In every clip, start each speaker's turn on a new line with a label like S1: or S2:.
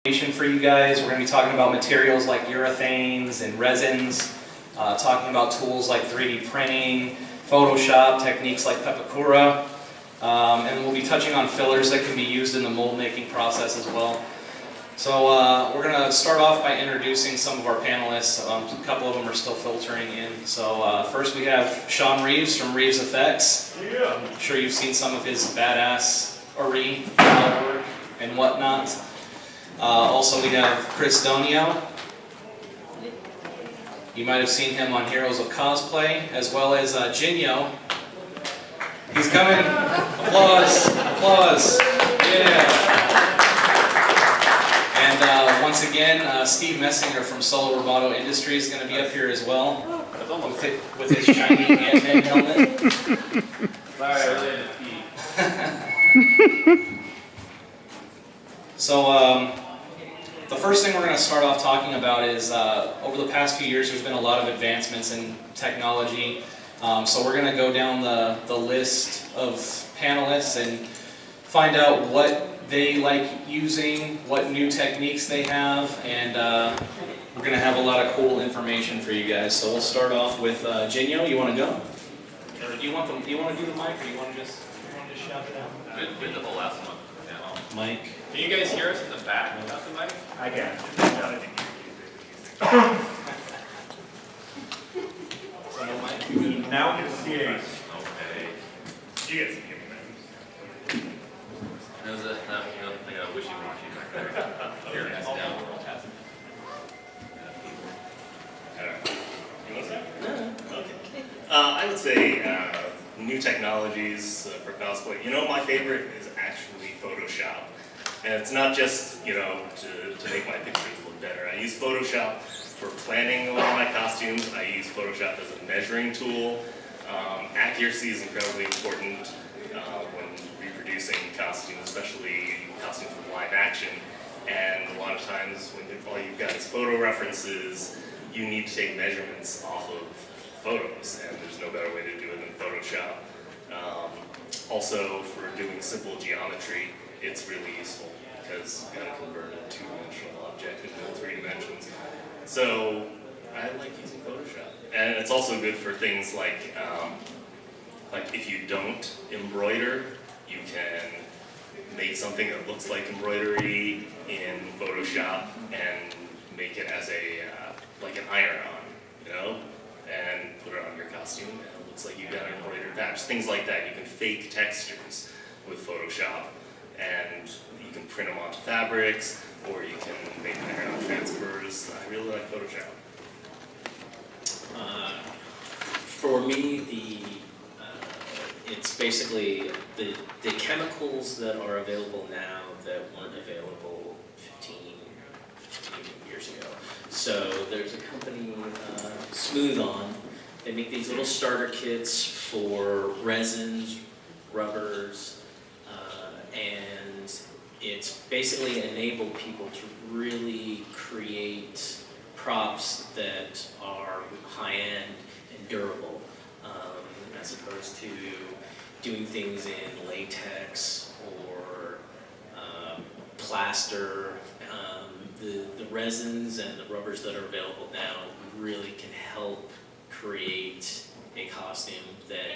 S1: For you guys, we're going to be talking about materials like urethanes and resins, talking about tools like 3D printing, Photoshop, techniques like Pepakura, and we'll be touching on fillers that can be used in the mold making process as well. So we're going to start off by introducing some of our panelists. A couple of them are still filtering in. So first we have Sean Reeves from Reeves Effects.
S2: Yeah.
S1: I'm sure you've seen some of his badass work and whatnot. Also we have Chris Donio. You might have seen him on Heroes of Cosplay, as well as Jinyo. He's coming. Applause, applause. Yeah. And once again, Steve Messinger from Solo Roboto Industries is going to be up here as well, with his shiny Ant-Man helmet.
S2: Sorry, I really had to pee.
S1: So, the first thing we're going to start off talking about is, over the past few years, there's been a lot of advancements in technology. So we're going to go down the list of panelists and find out what they like using, what new techniques they have, and we're going to have a lot of cool information for you guys. So we'll start off with Jinyo. You want to go? Or do you want to do the mic, or do you want to just shout it out?
S3: Did the whole last one.
S1: Mic.
S3: Can you guys hear us in the back without the mic?
S2: I can. Now we can see it.
S3: Okay.
S2: You guys can hear me.
S3: There's a, like a wishy-washy back there. Here, it's down.
S4: You want to say? Okay. I would say new technologies for cosplay. You know, my favorite is actually Photoshop. And it's not just, you know, to make my pictures look better. I use Photoshop for planning a lot of my costumes. I use Photoshop as a measuring tool. Accuracy is incredibly important when reproducing costumes, especially costumes from live action. And a lot of times when all you've got is photo references, you need to take measurements off of photos, and there's no better way to do it than Photoshop. Also, for doing simple geometry, it's really useful because you've got to convert a two-dimensional object into 3 dimensions. So I like using Photoshop, and it's also good for things like if you don't embroider, you can make something that looks like embroidery in Photoshop and make it as a like an iron-on, you know, and put it on your costume, and it looks like you've got an embroidered patch. Things like that. You can fake textures with Photoshop, and you can print them onto fabrics, or you can make iron-on transfers. I really like Photoshop.
S5: For me, it's basically the chemicals that are available now that weren't available 15 years ago. So there's a company, Smooth On. They make these little starter kits for resins, rubbers, and it's basically enabled people to really create props that are high-end and durable, as opposed to doing things in latex or plaster. The resins and the rubbers that are available now really can help create a costume that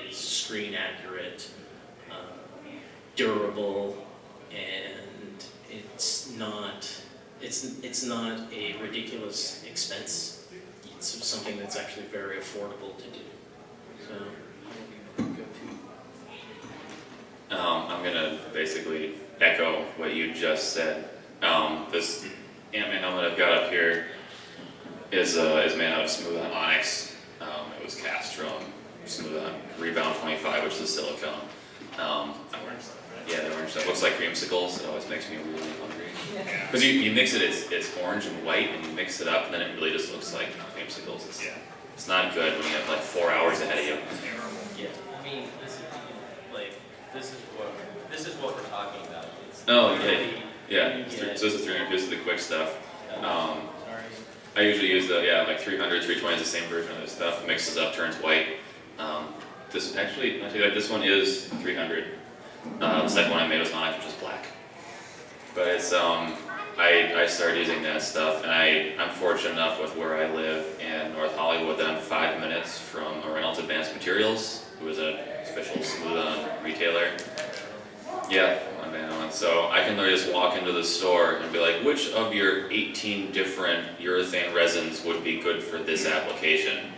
S5: is screen accurate, durable, and it's not a ridiculous expense. It's something that's actually very affordable to do. So,
S3: I'm gonna basically echo what you just said. This Ant-Man helmet I've got up here is made out of Smooth On Onyx. It was cast from Smooth On Rebound 25, which is silicone. Yeah, the orange stuff looks like creamsicles. It always makes me really hungry. Because you mix it, it's orange and white, and you mix it up, and then it really just looks like creamsicles. It's not good when you have like 4 hours ahead of you.
S5: yeah.
S6: I mean, this is what we're talking about.
S3: Yeah. So this is 300. This is the quick stuff. I usually use like 300, 320 is the same version of this stuff. It mixes up, turns white. This actually, this one is 300. The second one I made was Onyx, which is black. But it's I started using that stuff, and I'm fortunate enough with where I live in North Hollywood that I'm 5 minutes from a Reynolds Advanced Materials, who is an official smooth-on retailer. Yeah, I mean, so I can literally just walk into the store and be like, which of your 18 different urethane resins would be good for this application?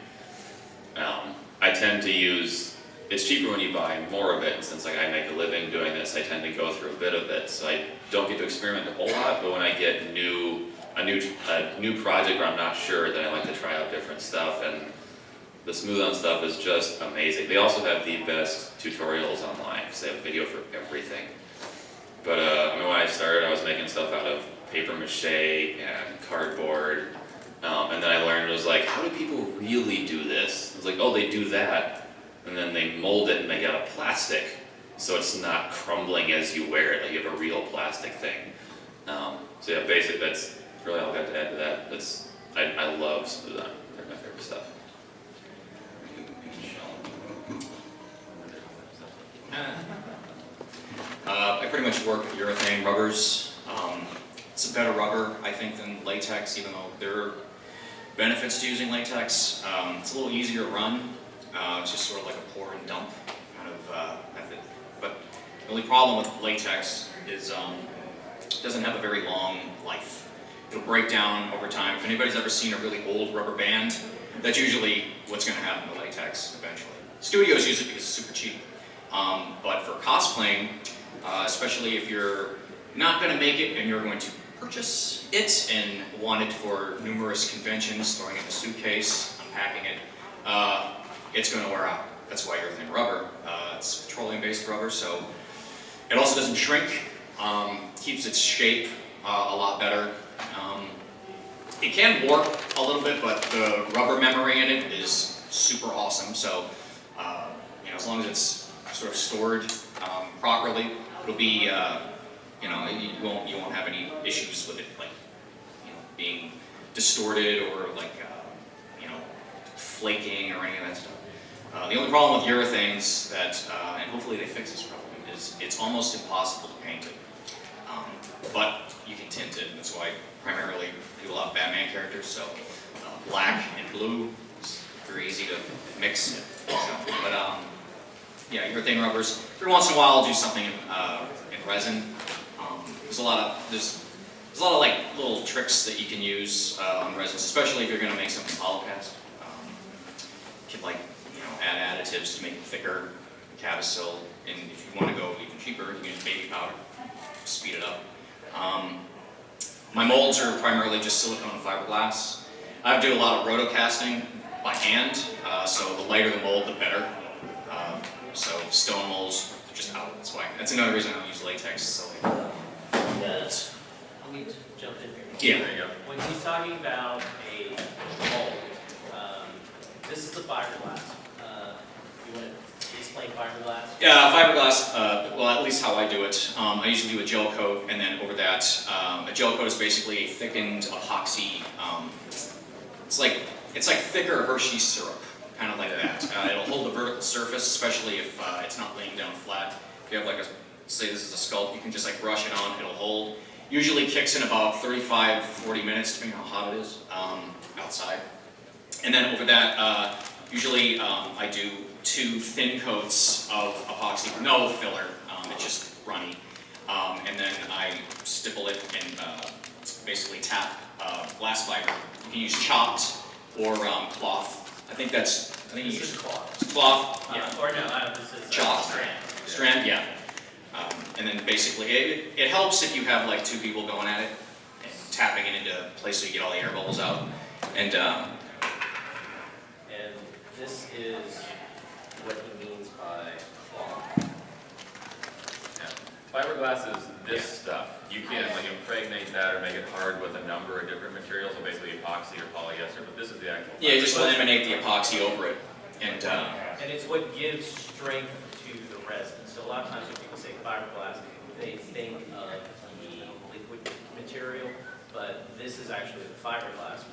S3: I tend to use, it's cheaper when you buy more of it, and since like I make a living doing this, I tend to go through a bit of it, so I don't get to experiment a whole lot, but when I get a new project where I'm not sure, then I like to try out different stuff, and the smooth-on stuff is just amazing. They also have the best tutorials online, because they have video for everything. But I mean, when I started, I was making stuff out of paper mache and cardboard, and then I learned, it was like, how do people really do this? It was like, oh, they do that, and then they mold it and make it out of plastic, so it's not crumbling as you wear it, like you have a real plastic thing. So yeah, basically, that's really all I've got to add to that. I love smooth-on. They're my favorite stuff.
S7: I pretty much work with urethane rubbers. It's a better rubber, I think, than latex, even though there are benefits to using latex. It's a little easier to run. It's just sort of like a pour and dump kind of method. But the only problem with latex is it doesn't have a very long life. It'll break down over time. If anybody's ever seen a really old rubber band, that's usually what's going to happen to latex eventually. Studios use it because it's super cheap. But for cosplaying, especially if you're not going to make it and you're going to purchase it and want it for numerous conventions, throwing it in a suitcase, unpacking it, it's going to wear out. That's why urethane rubber. It's petroleum-based rubber, so it also doesn't shrink, keeps its shape a lot better. It can warp a little bit, but the rubber memory in it is super awesome. So, you know, as long as it's sort of stored properly, it'll be, you know, you won't have any issues with it, like, you know, being distorted or like, you know, flaking or any of that stuff. The only problem with urethanes that, and hopefully they fix this problem, is it's almost impossible to paint it. But you can tint it. That's why primarily I do a lot of Batman characters. So black and blue is very easy to mix. So, but yeah, urethane rubbers. Every once in a while, I'll do something in resin. There's a lot of like little tricks that you can use on resins, especially if you're going to make something polycast. You can, like, you know, add additives to make it thicker, Cavasil, and if you want to go even cheaper, you can use baby powder, speed it up. My molds are primarily just silicone and fiberglass. I do a lot of rotocasting by hand, so the lighter the mold, the better. So stone molds are just out. That's another reason I don't use latex. So
S6: Let me jump in here.
S7: yeah.
S3: There you go.
S6: When he's talking about a mold, this is the fiberglass. You want to explain fiberglass?
S7: Yeah, fiberglass, well, at least how I do it. I usually do a gel coat, and then over that, a gel coat is basically a thickened epoxy. It's like thicker Hershey's syrup, kind of like that. It'll hold the vertical surface, especially if it's not laying down flat. If you have like say this is a sculpt, you can just like brush it on, it'll hold. Usually kicks in about 35, 40 minutes, depending on how hot it is outside. And then over that, usually I do 2 thin coats of epoxy, no filler, it's just runny. And then I stipple it and basically tap glass fiber. You can use chopped or cloth. I think you
S6: This
S7: use
S6: is cloth.
S7: It's cloth, yeah.
S6: Or no, this is
S7: Chopped.
S6: strand.
S7: Strand, yeah. And then basically, it helps if you have like 2 people going at it and tapping it into a place so you get all the air bubbles out. And
S6: And this is what he means by cloth.
S2: Fiberglass is this stuff. You can like impregnate that or make it hard with a number of different materials, so basically epoxy or polyester, but this is the actual
S7: yeah, just
S2: fiberglass.
S7: laminate the epoxy over it. And
S6: And it's what gives strength to the resin. So a lot of times when people say fiberglass, they think of the liquid material, but this is actually the fiberglass.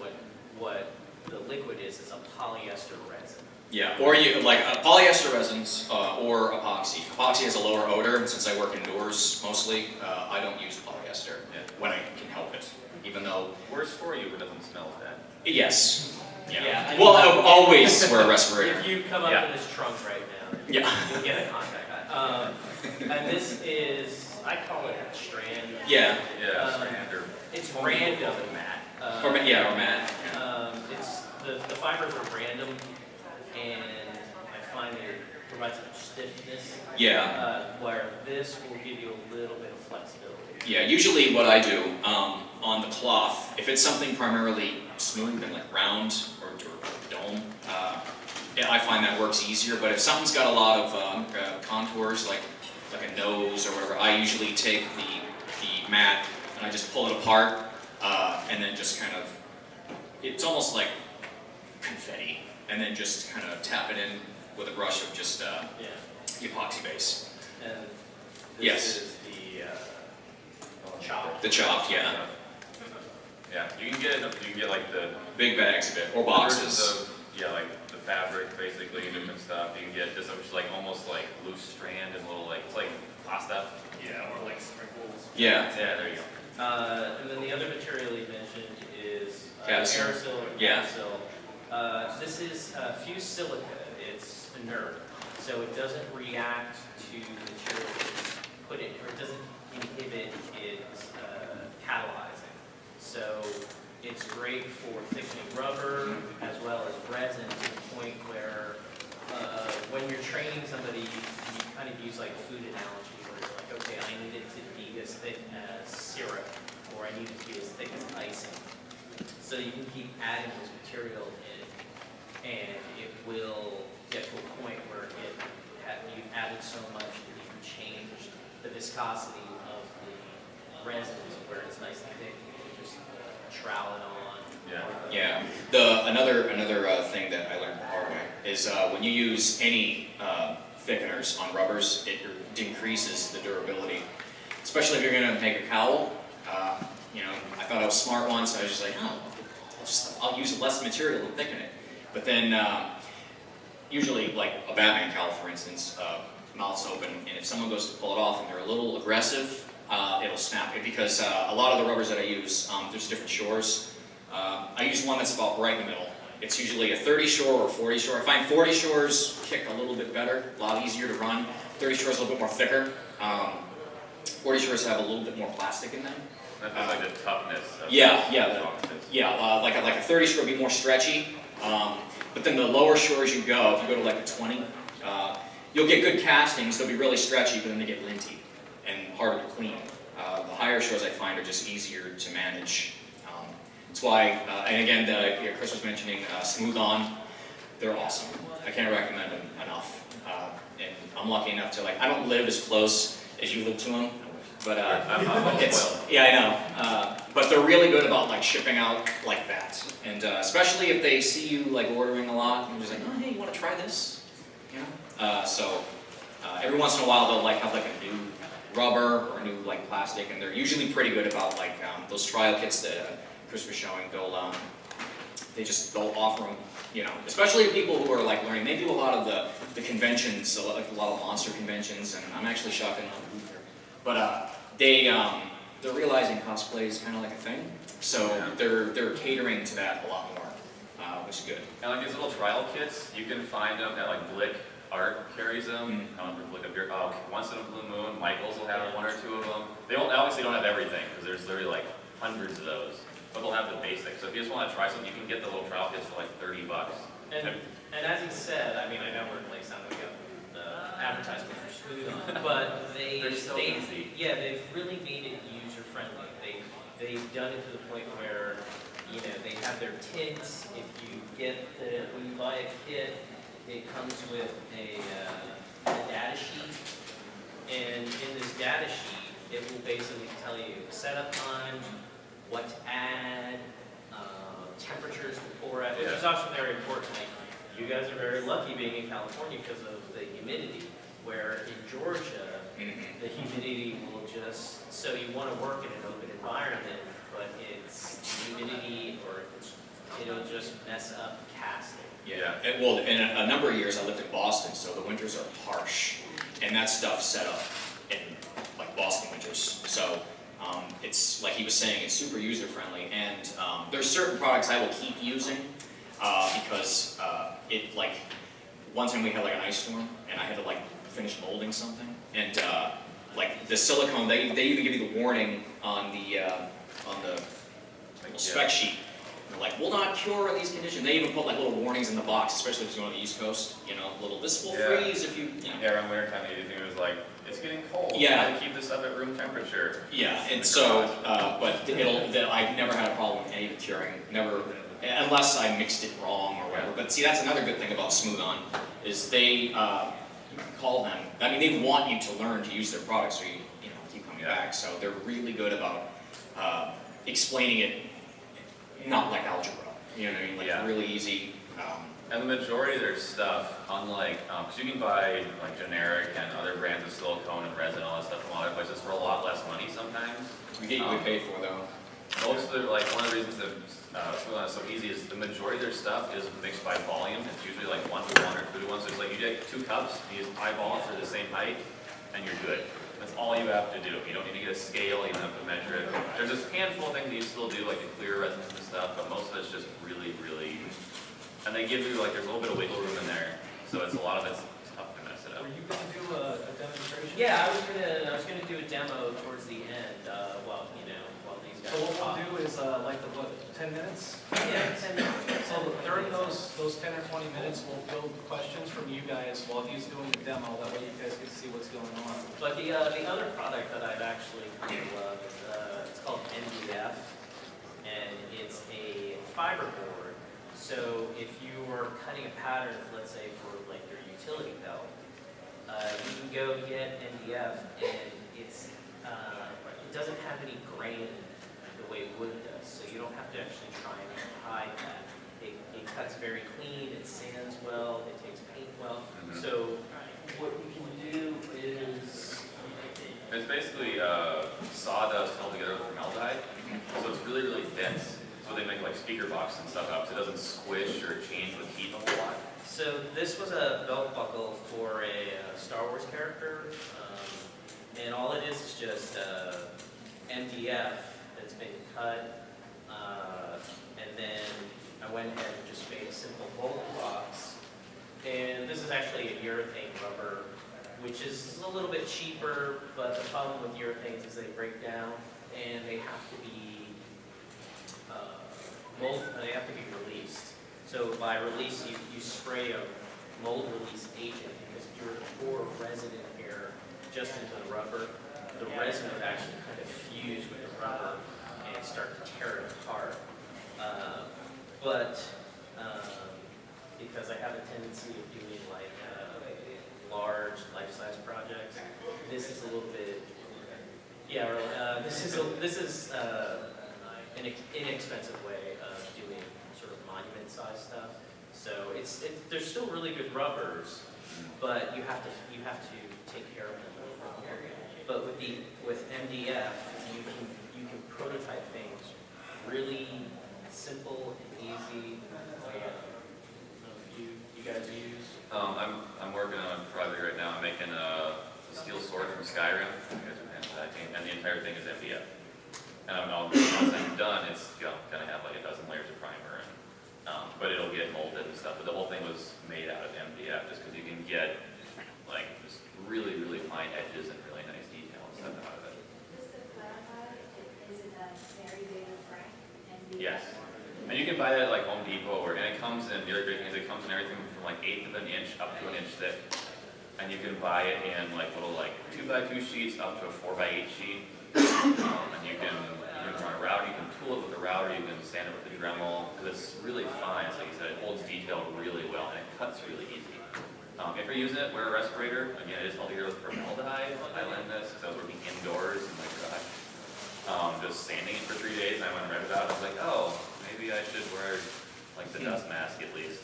S6: What the liquid is a polyester resin.
S7: yeah, or you like polyester resins or epoxy. Epoxy has a lower odor, and since I work indoors mostly, I don't use polyester when I can help it. even though,
S2: Worse for you, but doesn't smell as bad.
S7: yes.
S6: Yeah,
S7: Yeah.
S6: I mean,
S7: Well, I always wear a respirator.
S6: If you come up
S2: Yeah.
S6: to this trunk right now,
S7: Yeah.
S6: you'll get a contact eye. And this is, I call it strand.
S7: Yeah.
S2: Yeah, strand or
S6: It's random, Matt.
S7: Or Matt.
S6: It's, the fibers are random, and I find that it provides some stiffness,
S7: Yeah.
S6: where this will give you a little bit of flexibility.
S7: Yeah. Usually, what I do on the cloth, if it's something primarily smooth and like round or dome, yeah, I find that works easier. But if something's got a lot of contours, like a nose or whatever, I usually take the mat and I just pull it apart, and then just kind of, it's almost like confetti, and then just kind of tap it in with a brush of just
S6: Yeah,
S7: epoxy base.
S6: and
S7: Yes.
S6: this is the chop.
S7: The chopped, yeah.
S2: Yeah, you can get like the
S7: Big bags of it, or
S2: versions
S7: boxes.
S2: of, yeah, like the fabric, basically, different stuff. You can get this, which is like almost like loose strand and little like, it's like pasta.
S4: Yeah, or like sprinkles.
S7: Yeah.
S2: Yeah, there you go.
S6: And then the other material he mentioned is
S7: Cadasil.
S6: aerosol or
S7: Yeah.
S6: Cadasil. This is fused silica. It's inert, so it doesn't react to the material that's put in, or it doesn't inhibit its catalyzing. So it's great for thickening rubber as well as resin, to the point where when you're training somebody, you kind of use like a food analogy, where you're like, okay, I need it to be as thick as syrup, or I need it to be as thick as icing. So you can keep adding this material in, and it will get to a point where you've added so much that you've changed the viscosity of the resin to where it's nice and thick. You can just trowel it on.
S2: Yeah.
S7: Yeah. Another thing that I learned the hard way is when you use any thickeners on rubbers, it decreases the durability. Especially if you're going to make a cowl. I thought I was smart once. I was just like, oh, I'll use less material and thicken it. But then, usually, like a Batman cowl, for instance, mouth's open, and if someone goes to pull it off and they're a little aggressive, it'll snap it. Because a lot of the rubbers that I use, there's different shores. I use one that's about right in the middle. It's usually a 30 shore or 40 shore. I find 40 shores kick a little bit better, a lot easier to run. 30 shores a little bit more thicker. 40 shores have a little bit more plastic in them.
S2: That's like the toughness of
S7: Yeah, like a 30 shore would be more stretchy. But then the lower shores you go, if you go to like a 20, you'll get good castings. They'll be really stretchy, but then they get linty and harder to clean. The higher shores I find are just easier to manage. That's why, and again, Chris was mentioning Smooth On. They're awesome. I can't recommend them enough. And I'm lucky enough to I don't live as close as you live to them, but
S2: I'm
S7: it's, yeah, I know. But they're really good about shipping out like that, and especially if they see you ordering a lot, and just oh hey, you want to try this? So every once in a while they'll have a new rubber or a new plastic, and they're usually pretty good about those trial kits that Chris was showing. They'll offer them, especially people who are learning. They do a lot of the conventions, a lot of monster conventions, and I'm actually shocked in the booth here. But they're realizing cosplay is kind of like a thing, so they're catering to that a lot more, which is good.
S2: And these little trial kits, you can find them at Blick Art carries them. I don't know if Blick up here. Once in a blue moon, Michaels will have one or two of them. They obviously don't have everything because there's literally hundreds of those, but they'll have the basics. So if you just want to try something, you can get the little trial kits for $30.
S6: And as he said, I know we're sounding like the advertisement for Smooth On, but
S2: They're so easy.
S6: Yeah, they've really made it user friendly. They've done it to the point where they have their tints. If you when you buy a kit, it comes with a data sheet, and in this data sheet, it will basically tell you setup times, what to add, temperatures to pour at, which is also very important. You guys are very lucky being in California because of the humidity, where in Georgia, the humidity will just, so you want to work in an open environment, but it's humidity or it'll just mess up casting.
S7: Yeah, well, in a number of years I lived in Boston, so the winters are harsh, and that stuff's set up in Boston winters. So It's, like he was saying, it's super user-friendly, and there's certain products I will keep using, because like, one time we had like an ice storm, and I had to like finish molding something, and like the silicone, they even give you the warning on the little spec sheet. They're like, will not cure in these conditions. They even put like little warnings in the box, especially if you're on the East Coast. You know, little, this will freeze if you, you know.
S2: Yeah, around winter time, anything was like, it's getting cold.
S7: Yeah.
S2: You gotta keep this up at room temperature.
S7: Yeah, and
S2: The
S7: so,
S2: garage.
S7: but I've never had a problem with any of the curing, never, unless I mixed it wrong or whatever. But see, that's another good thing about Smooth On, is they call them, I mean, they want you to learn to use their products, so you know, keep coming back. So they're really good about explaining it, not like algebra, you know what I mean, like really easy.
S2: And the majority of their stuff, unlike, because you can buy like generic and other brands of silicone and resin and all that stuff from other places for a lot less money sometimes.
S7: We get what we pay for though.
S2: Most of the, like, one of the reasons that Smooth On is so easy is the majority of their stuff is mixed by volume. It's usually like 1 to 1 or 2 to 1. So it's like you take 2 cups, you use eyeballs, they're the same height, and you're good. That's all you have to do. You don't need to get a scale, you don't have to measure it. There's a handful of things that you still do, like the clear resins and stuff, but most of it's just really, really, and they give you, like, there's a little bit of wiggle room in there, so it's a lot of it's tough to mess it up.
S6: Were you gonna do a demonstration? Yeah, I was gonna do a demo towards the end, while these guys
S8: So what
S6: talk.
S8: we'll do is, like, 10 minutes?
S6: Yeah, 10 minutes.
S8: So during those 10 or 20 minutes, we'll field questions from you guys while he's doing the demo, that way you guys can see what's going on.
S6: But the other product that I've actually come to love is, it's called MDF, and it's a fiber board. So if you were cutting a pattern, let's say for like your utility belt, you can go get MDF, and it doesn't have any grain the way wood does, so you don't have to actually try and hide that. It cuts very clean, it sands well, it takes paint well. So what you can do is,
S2: It's basically sawdust held together with formaldehyde, so it's really, really dense. So they make like speaker boxes and stuff out, so it doesn't squish or change with heat a whole lot.
S6: so this was a belt buckle for a Star Wars character, and all it is just MDF that's been cut, and then I went ahead and just made a simple mold box. And this is actually a urethane rubber, which is a little bit cheaper, but the problem with urethanes is they break down, and they have to be they have to be released. So by release, you spray a mold release agent, because if you were to pour resin in here just into the rubber, the resin would actually kind of fuse with the rubber and start to tear it apart. But because I have a tendency of doing like large life-size projects, this is a little bit, this is an inexpensive way of doing sort of monument-sized stuff. So there's still really good rubbers, but you have to take care of them a little bit more. But with MDF, you can prototype things really simple and easy. I don't know if you guys use.
S2: I'm working on a project right now. I'm making a steel sword from Skyrim, and the entire thing is MDF. And once I'm done, it's gonna have like a dozen layers of primer, but it'll get molded and stuff. But the whole thing was made out of MDF, just because you can get like just really, really fine edges and really nice detail and stuff out of it.
S9: Just to clarify, is it a very big frame?
S2: Yes. And you can buy that at like Home Depot, and it comes in, the other great thing is it comes in everything from like 1/8 of an inch up to an inch thick. And you can buy it in like little like 2x2 sheets up to a 4x8 sheet. And you can run a router, you can tool it with a router, you can sand it with a Dremel, because it's really fine. So like you said, it holds detail really well, and it cuts really easy. If you're using it, wear a respirator. Again, it is held together with formaldehyde. I learned this because I was working indoors in my garage. Just sanding it for 3 days, and I went and read about it. I was like, oh, maybe I should wear like the dust mask at least.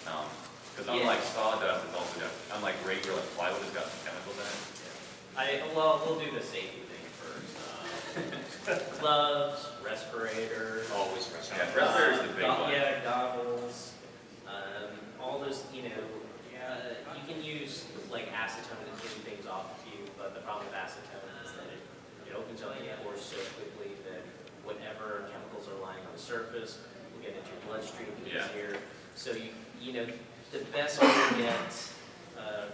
S2: Because unlike sawdust, it's also got, unlike regular plywood, it's got some chemicals in it.
S6: We'll do the safety thing first. Gloves, respirator.
S7: Always
S2: Yeah, respirator's the big one.
S6: Yeah, goggles. All those, you can use like acetone to clean things off of you, but the problem with acetone is that it opens up the pores so surface, will get into your bloodstream
S2: Yeah.
S6: easier. So you know, the best way to get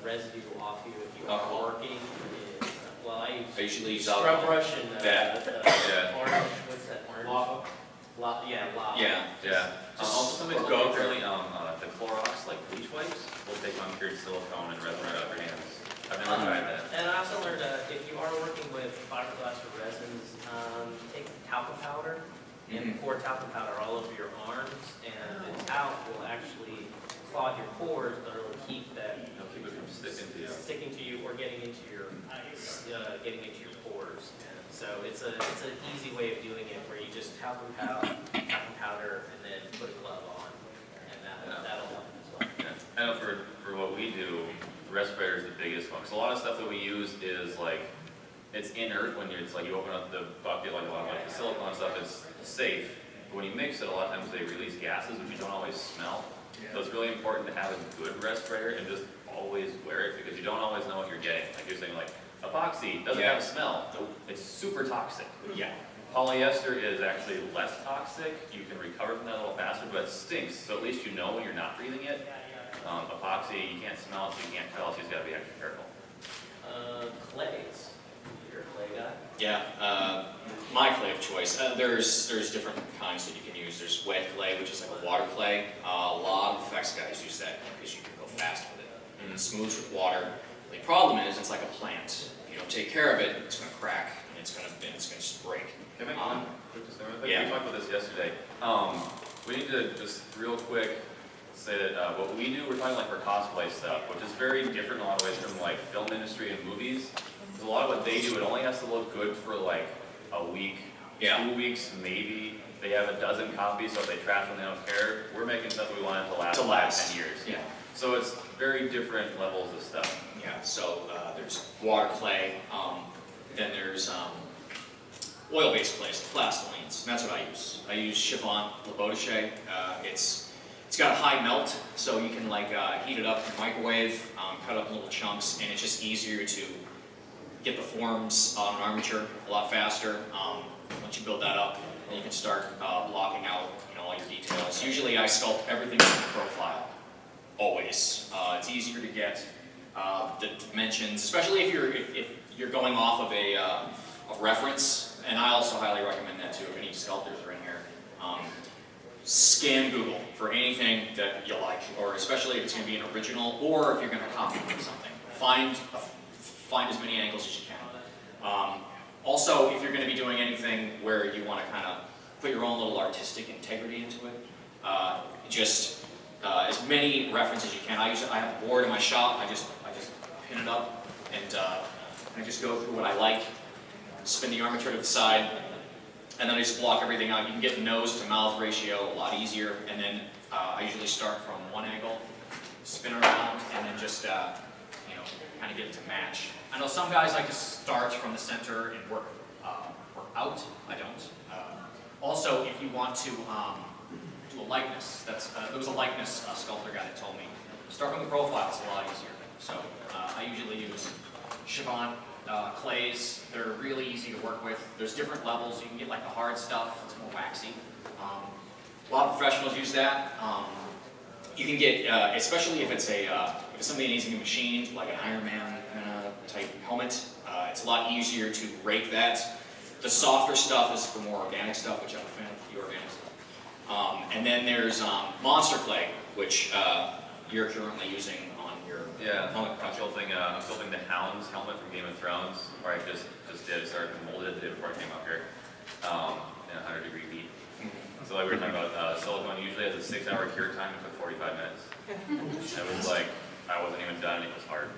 S6: residue off you if you are
S7: Alcohol.
S6: working is, well, I use
S7: I usually use
S6: scrub
S7: alcohol.
S6: brush and
S7: Yeah.
S2: Yeah.
S6: orange, what's that, orange?
S8: Lava.
S6: Yeah, lava.
S7: Yeah.
S2: Yeah.
S6: Just
S2: Also, somebody's
S6: swirl
S2: go
S6: it.
S2: apparently the Clorox like bleach wipes will take uncured silicone and resin right out your hands. I've never tried that.
S6: And I also learned if you are working with fiberglass or resins, take talcum powder and pour talcum powder all over your arms, and the talc will actually clog your pores, but it'll keep that
S2: It'll keep it from sticking to you.
S6: or getting into your pores. And so it's an easy way of doing it where you just talcum powder and then put a glove on, and that'll help as well.
S2: Yeah. I know for what we do, the respirator is the biggest one. Because a lot of stuff that we use is like, it's inert when it's like you open up the bucket, like a lot of like the silicone stuff, it's safe. But when you mix it, a lot of times they release gases which you don't always smell. So it's really important to have a good respirator and just always wear it because you don't always know what you're getting. Like you're saying, like epoxy doesn't have a smell. It's super toxic.
S7: Yeah.
S2: Polyester is actually less toxic. You can recover from that a little faster, but it stinks. So at least you know when you're not breathing it. Epoxy, you can't smell it, so you can't tell. So you just gotta be extra careful.
S6: Clays. You're a clay guy.
S7: Yeah, my clay of choice. There's different kinds that you can use. There's wet clay, which is like a water clay. A lot of effects guys use that because you can go fast with it. And it smooths with water. The problem is it's like a plant. If you don't take care of it, it's going to crack and it's going to just break.
S2: Can I make one quick disclaimer?
S7: Yeah.
S2: We talked about this yesterday. We need to just real quick say that what we do, we're talking like for cosplay stuff, which is very different in a lot of ways from like film industry and movies. Because a lot of what they do, it only has to look good for like a week, 2 weeks, maybe. They have a dozen copies, so if they trash them, they don't care. We're making stuff we want it to last 5, 10 years.
S7: Yeah.
S2: So it's very different levels of stuff.
S7: Yeah, so there's water clay, then there's oil-based clays, plastilines, and that's what I use. I use Chiffon Labotiche. It's got a high melt, so you can like heat it up in the microwave, cut up in little chunks, and it's just easier to get the forms on an armature a lot faster. Once you build that up, then you can start blocking out all your details. Usually I sculpt everything in the profile, always. It's easier to get the dimensions, especially if you're going off of a reference, and I also highly recommend that too if any sculptors are in here. Scan Google for anything that you like, or especially if it's going to be an original, or if you're going to copy from something. Find as many angles as you can. Also, if you're going to be doing anything where you want to kind of put your own little artistic integrity into it, just as many references as you can. I have a board in my shop. I just pin it up and I just go through what I like, spin the armature to the side, and then I just block everything out. You can get the nose to mouth ratio a lot easier, and then I usually start from one angle, spin around, and then just kind of get it to match. I know some guys like to start from the center and work out. I don't. Also, if you want to do a likeness, there was a likeness sculptor guy that told me, start from the profile, it's a lot easier. So I usually use Chiffon clays. They're really easy to work with. There's different levels. You can get like the hard stuff, it's more waxy. A lot of professionals use that. You can get, especially if it's something that needs to be machined, like an Iron Man type helmet, it's a lot easier to rake that. The softer stuff is for more organic stuff, which I'm a fan of the organic stuff. And then there's Monster Clay, which you're currently using on your helmet
S2: I'm
S7: project.
S2: sculpting the Hound's helmet from Game of Thrones, or I just started to mold it the day before I came up here, in 100-degree heat. So like we were talking about, silicone usually has a 6-hour cure time. It took 45 minutes. It was like, I wasn't even done, it was hard.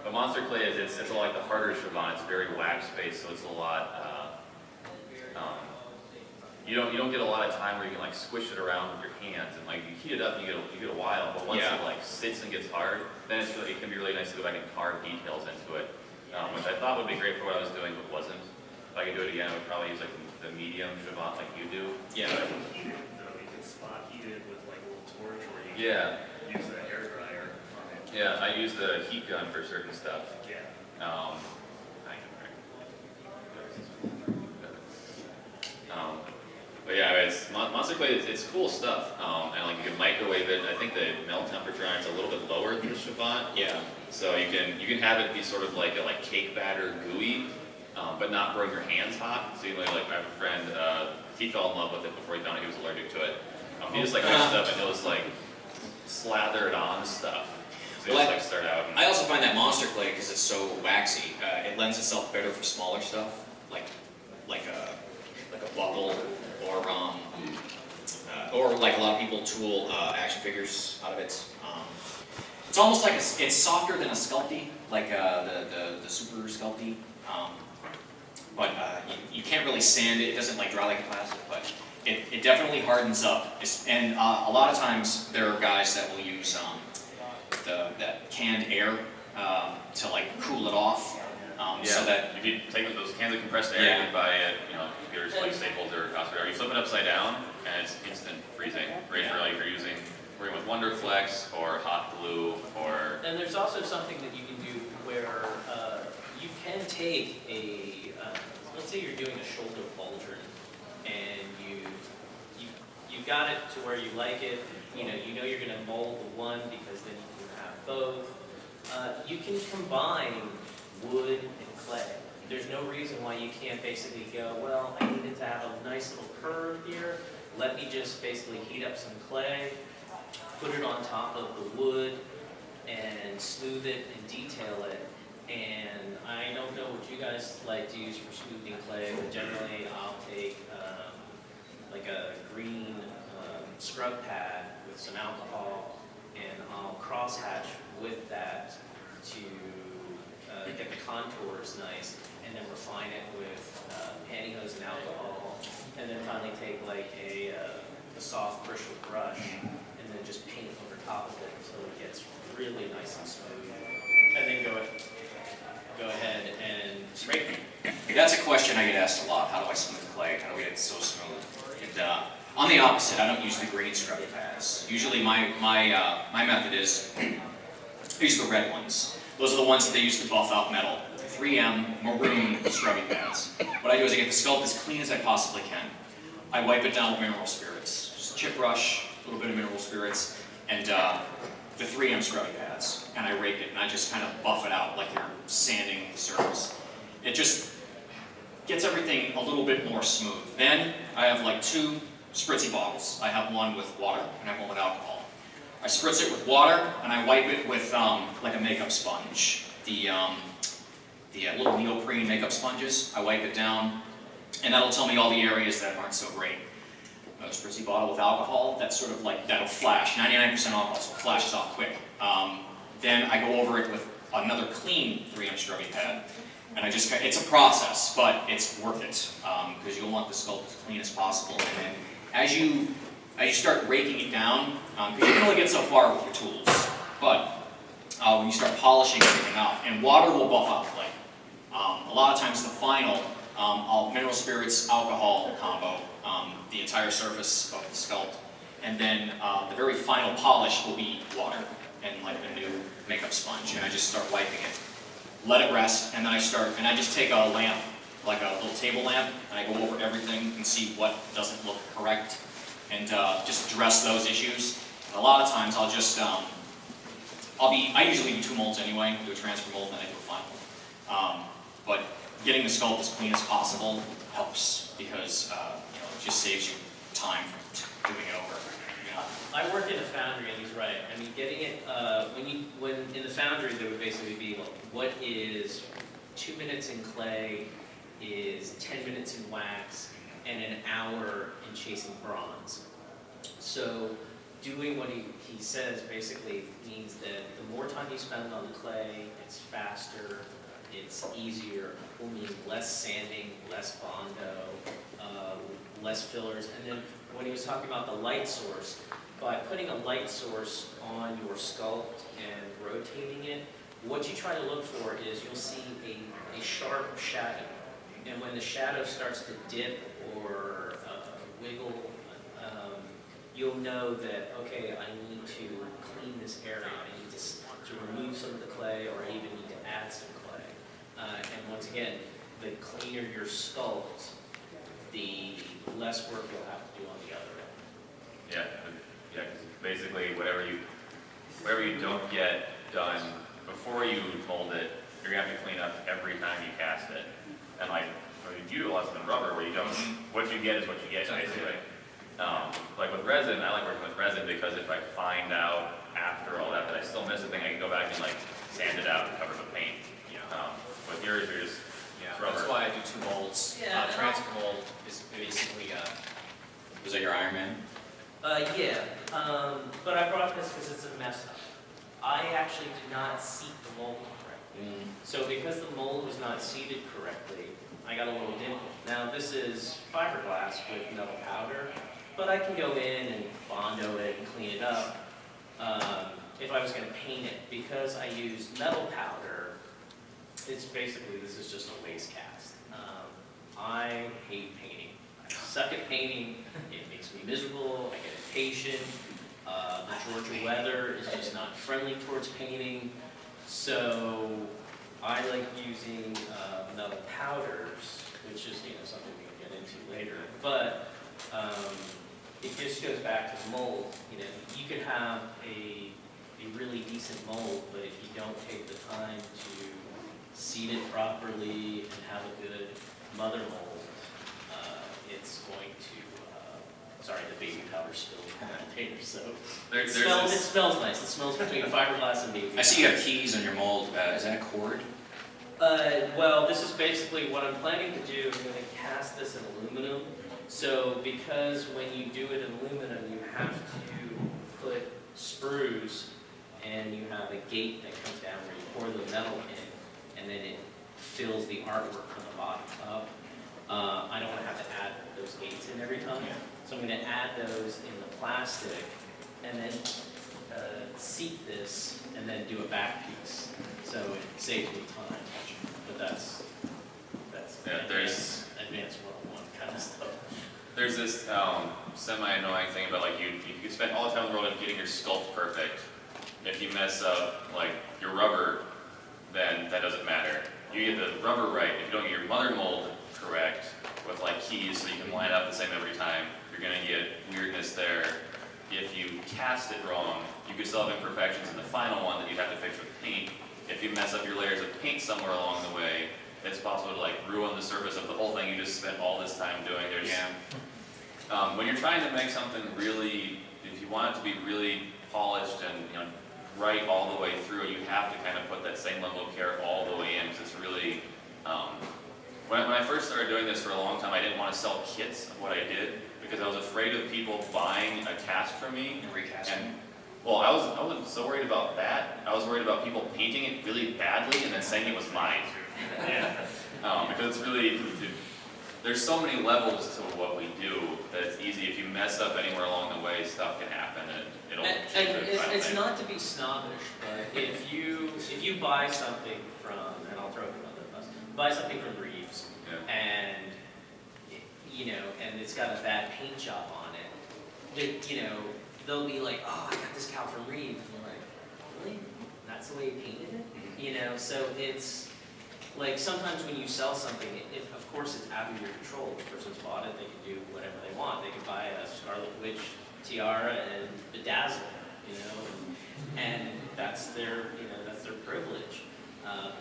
S2: But Monster Clay it's a lot like the harder Chiffon. It's very wax-based, so it's a lot, you don't get a lot of time where you can like squish it around with your hands, and like you heat it up and you get a while, but once it like sits and gets hard, then it can be really nice to go back and carve details into it, which I thought would be great for what I was doing, but wasn't. If I could do it again, I would probably use like the medium Chiffon like you do.
S7: Yeah.
S4: You can spot heat it with like a little torch, or you can use a hair dryer on it.
S2: Yeah, I use the heat gun for certain stuff.
S4: Yeah.
S2: But yeah, Monster clay, it's cool stuff, and like you can microwave it. I think the melt temperature on it's a little bit lower than the Chabot.
S7: Yeah.
S2: So you can have it be sort of like a cake batter gooey, but not burn your hands hot. So you know, like I have a friend, he fell in love with it before he found out he was allergic to it. He just like mixed it up and he'll just like slather it on stuff. So you
S7: Well,
S2: just like start out. And,
S7: I also find that monster clay, because it's so waxy, it lends itself better for smaller stuff, like a buckle, or like a lot of people tool action figures out of it. It's almost like it's softer than a Sculpey, like the Super Sculpey. But you can't really sand it. It doesn't like dry like a plastic, but it definitely hardens up. And a lot of times there are guys that will use that canned air to like cool it off. So that
S2: you can take those cans of compressed air, you can buy it, you know, computers like Staples or Costco. You flip it upside down, and it's instant freezing. Great for like if you're working with Wonderflex or hot glue or.
S6: And there's also something that you can do where you can take let's say you're doing a shoulder pauldron, and you've got it to where you like it. You know you're going to mold the one because then you can have both. You can combine wood and clay. There's no reason why you can't basically go, well, I need it to have a nice little curve here. Let me just basically heat up some clay, put it on top of the wood, and smooth it and detail it. And I don't know what you guys like to use for smoothing clay, but generally I'll take like a green scrub pad with some alcohol, and I'll crosshatch with that to get the contours nice, and then refine it with pantyhose and alcohol, and then finally take like a soft bristle brush, and then just paint over top of it until it gets really nice and smooth, and then go ahead and spray paint.
S7: That's a question I get asked a lot. How do I smooth clay? How do we get it so smooth? And on the opposite, I don't use the green scrubby pads. Usually my method is I use the red ones. Those are the ones that they use to buff out metal. 3M maroon scrubby pads. What I do is I get the sculpt as clean as I possibly can. I wipe it down with mineral spirits. Just a chip brush, a little bit of mineral spirits, and the 3M scrubby pads. And I rake it, and I just kind of buff it out like you're sanding the surface. It just gets everything a little bit more smooth. Then I have like 2 spritzy bottles. I have one with water, and I have one with alcohol. I spritz it with water, and I wipe it with like a makeup sponge. The little neoprene makeup sponges. I wipe it down, and that'll tell me all the areas that aren't so great. A spritzy bottle with alcohol, that's sort of like, that'll flash. 99% alcohol, so it flashes off quick. Then I go over it with another clean 3M scrubby pad. And it's a process, but it's worth it, because you'll want the sculpt as clean as possible. And then as you start raking it down, because you can only get so far with your tools, but when you start polishing everything off, and water will buff out clay. A lot of times the final, mineral spirits, alcohol combo, the entire surface of the sculpt, and then the very final polish will be water and like the new makeup sponge, and I just start wiping it. Let it rest, and then I just take a lamp, like a little table lamp, and I go over everything and see what doesn't look correct, and just address those issues. And a lot of times I'll just, I usually do 2 molds anyway, do a transfer mold, and then I do a final. But getting the sculpt as clean as possible helps, because it just saves you time from doing it over.
S6: I work in a foundry, and he's right. I mean, getting it, when in the foundry, there would basically be, what is 2 minutes in clay, is 10 minutes in wax, and an hour in chasing bronze. So doing what he says basically means that the more time you spend on the clay, it's faster, it's easier, will mean less sanding, less bondo, less fillers. And then when he was talking about the light source, by putting a light source on your sculpt and rotating it, what you try to look for is you'll see a sharp shadow. And when the shadow starts to dip or wiggle, you'll know that, okay, I need to clean this area. I need to remove some of the clay, or I even need to add some clay. And once again, the cleaner your sculpt, the less work you'll have to do on the other end.
S2: Yeah, yeah, 'cause basically whatever you don't get done before you mold it, you're gonna have to clean up every time you cast it. And like, you do less than rubber where you don't, what you get is what you get, basically. Like with resin, I like working with resin because if I find out after all that I still miss a thing, I can go back and like sand it out and cover the paint. With yours, you're just,
S7: Yeah,
S2: it's rubber.
S7: that's why I do 2 molds.
S6: Yeah,
S7: Transfer mold is basically, was that your Iron Man?
S6: Yeah, but I brought this because it's a mess up. I actually did not seat the mold correctly. So because the mold was not seated correctly, I got a little dimple. Now this is fiberglass with metal powder, but I can go in and Bondo it and clean it up if I was going to paint it. Because I used metal powder, it's basically, this is just a waste cast. I hate painting. I suck at painting. It makes me miserable. I get impatient. The Georgia weather is just not friendly towards painting. So I like using metal powders, which is something we can get into later. But it just goes back to the mold. You could have a really decent mold, but if you don't take the time to seed it properly and have a good mother mold, it's going to, sorry, the baby powder spilled on my paper, so. It smells nice. It smells between fiberglass and baby powder.
S7: I see you have keys on your mold. Is that a cord?
S6: Well, this is basically what I'm planning to do. I'm going to cast this in aluminum. So because when you do it in aluminum, you have to put sprues and you have a gate that comes down where you pour the metal in, and then it fills the artwork from the bottom up. I don't want to have to add those gates in every time. So I'm going to add those in the plastic and then seat this and then do a back piece. So it saves me time. But that's advanced 101 kind of stuff.
S2: There's this semi-annoying thing about like you could spend all the time in the world getting your sculpt perfect. If you mess up like your rubber, then that doesn't matter. You get the rubber right. If you don't get your mother mold correct with like keys so you can line up the same every time, you're gonna get weirdness there. If you cast it wrong, you could still have imperfections in the final one that you have to fix with paint. If you mess up your layers of paint somewhere along the way, it's possible to like ruin the surface of the whole thing you just spent all this time doing. When you're trying to make something really, if you want it to be really polished and right all the way through, you have to kind of put that same level of care all the way in because it's really. When I first started doing this for a long time, I didn't want to sell kits of what I did because I was afraid of people buying a cast from me
S7: And recasting.
S2: well, I wasn't so worried about that. I was worried about people painting it really badly and then saying it was mine. Because it's really, there's so many levels to what we do that it's easy. If you mess up anywhere along the way, stuff can happen and it'll change the final
S6: It's
S2: thing.
S6: not to be snobbish, but if you buy something from, and I'll throw it another bus, buy something from Reeves, and and it's got a bad paint job on it, they'll be like, oh, I got this cow from Reeves, and you're like, really? That's the way you painted it? So it's like sometimes when you sell something, of course it's out of your control. The person's bought it, they can do whatever they want. They can buy a Scarlet Witch tiara and bedazzle, and that's their privilege.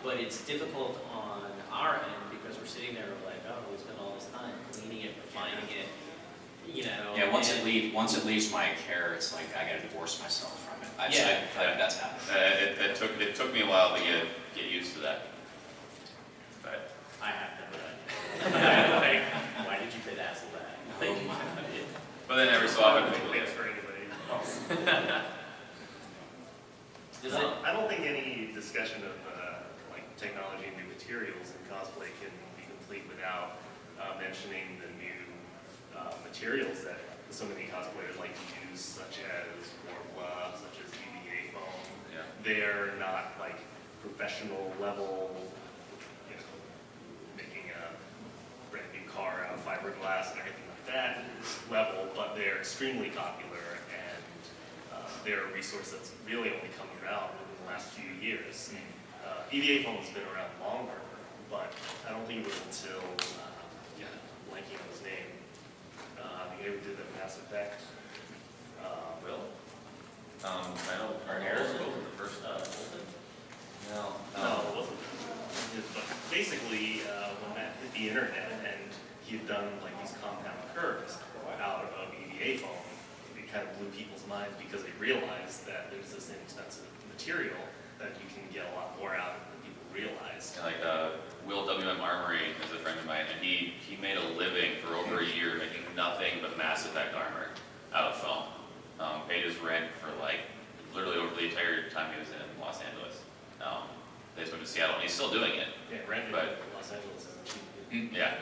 S6: But it's difficult on our end because we're sitting there like, oh, we spent all this time cleaning it, refining it,
S7: Yeah, once it leaves my care, it's like I gotta divorce myself from it. That's happened.
S2: It took me a while to get used to that. But
S6: I have to, like, why did you bedazzle that?
S7: Oh my.
S2: but then every so often
S4: I
S2: people
S4: don't think it's for anybody.
S6: Does it?
S4: I don't think any discussion of like technology and new materials in cosplay can be complete without mentioning the new materials that so many cosplayers like to use, such as Warpla, such as EVA foam.
S2: Yeah.
S4: They're not like professional level, making a brand new car out of fiberglass and everything like that level, but they're extremely popular and they're a resource that's really only come about in the last few years. EVA foam has been around longer, but I don't think it was until, blanking on his name, the guy who did the Mass Effect
S2: Will? I know our hair is over the first, Bolton? No.
S4: No, it wasn't. But basically, when Matt hit the internet and he had done like these compound curves out of EVA foam, it kind of blew people's minds because they realized that there's this inexpensive material that you can get a lot more out of than people realize.
S3: Like Will W.M. Armory is a friend of mine, and he made a living for over a year making nothing but Mass Effect armor out of foam. Paid his rent for like literally over the entire time he was in Los Angeles. They just moved to Seattle, and he's still doing it.
S4: Yeah, renting
S3: But-
S4: Los Angeles isn't cheap.
S3: Yeah.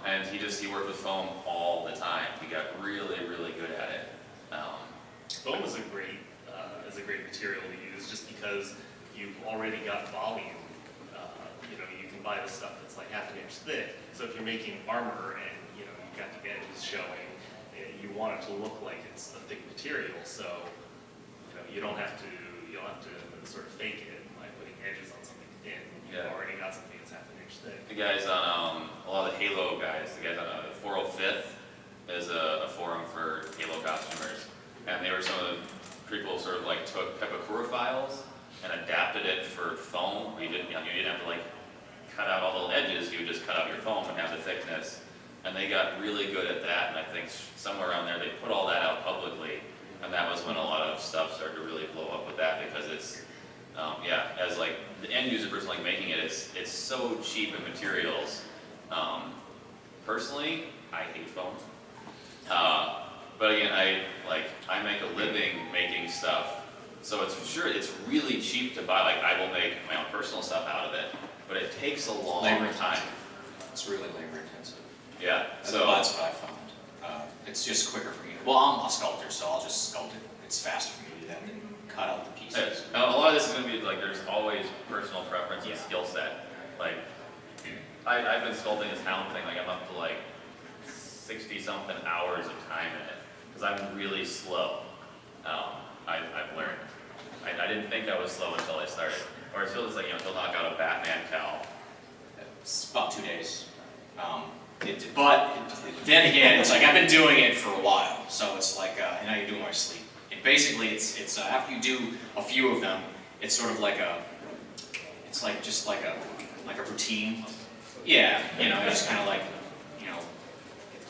S3: And he worked with foam all the time. He got really, really good at it.
S4: Foam is a great material to use just because you've already got volume. You can buy the stuff that's like half an inch thick. So if you're making armor and you've got the edges showing, you want it to look like it's a thick material. So you don't have to sort of fake it by putting edges on something thin. You've
S3: Yeah.
S4: already got something that's half an inch thick.
S3: The guys on a lot of the Halo guys, the guys on 405th is a forum for Halo costumers, and they were some of the people sort of like took Pepakura files and adapted it for foam. You didn't have to like cut out all the edges. You would just cut out your foam and have the thickness. And they got really good at that. And I think somewhere around there they put all that out publicly, and that was when a lot of stuff started to really blow up with that because it's as like the end user person like making it, it's so cheap in materials. Personally, I hate foam. But again, I make a living making stuff, so it's really cheap to buy. Like I will make my own personal stuff out of it, but it takes a long time.
S7: It's really labor intensive.
S3: Yeah.
S7: So that's what I found. It's just quicker for me. Well, I'm a sculptor, so I'll just sculpt it. It's faster for me to do that than cut out the pieces.
S3: A lot of this is going to be like there's always personal preference and
S6: Yeah.
S3: skill set. Like I've been sculpting this hound thing. Like I'm up to like 60-something hours of time in it because I'm really slow. I've learned. I didn't think I was slow until I started. Or it's just like he'll knock out a Batman cowl.
S7: It's about 2 days. But then again, it's like I've been doing it for a while, so it's like, and I do my sleep. And basically, it's after you do a few of them, it's sort of like it's like just like a routine. Yeah, just kind of like,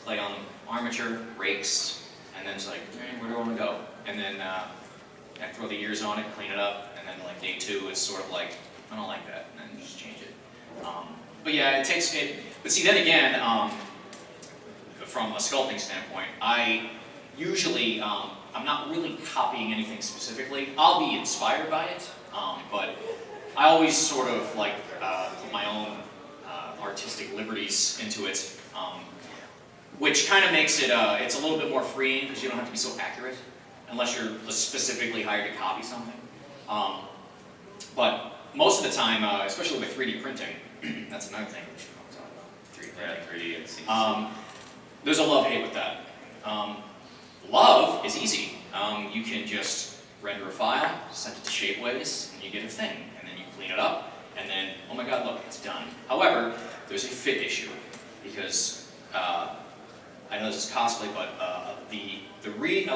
S7: play on armature, rakes, and then it's like, where do I want to go? And then I throw the ears on it, clean it up, and then like day 2, it's sort of like, I don't like that, and then just change it. But yeah, it takes it. But see, then again, from a sculpting standpoint, I usually I'm not really copying anything specifically. I'll be inspired by it, but I always sort of like put my own artistic liberties into it, which kind of makes it it's a little bit more freeing because you don't have to be so accurate unless you're specifically hired to copy something. But most of the time, especially with 3D printing, that's another thing which we don't talk about. 3D printing.
S3: Yeah, 3D and CNC.
S7: There's a love-hate with that. Love is easy. You can just render a file, send it to Shapeways, and you get a thing. And then you clean it up, and then, oh my god, look, it's done. However, there's a fit issue, because I know this is cosplay, but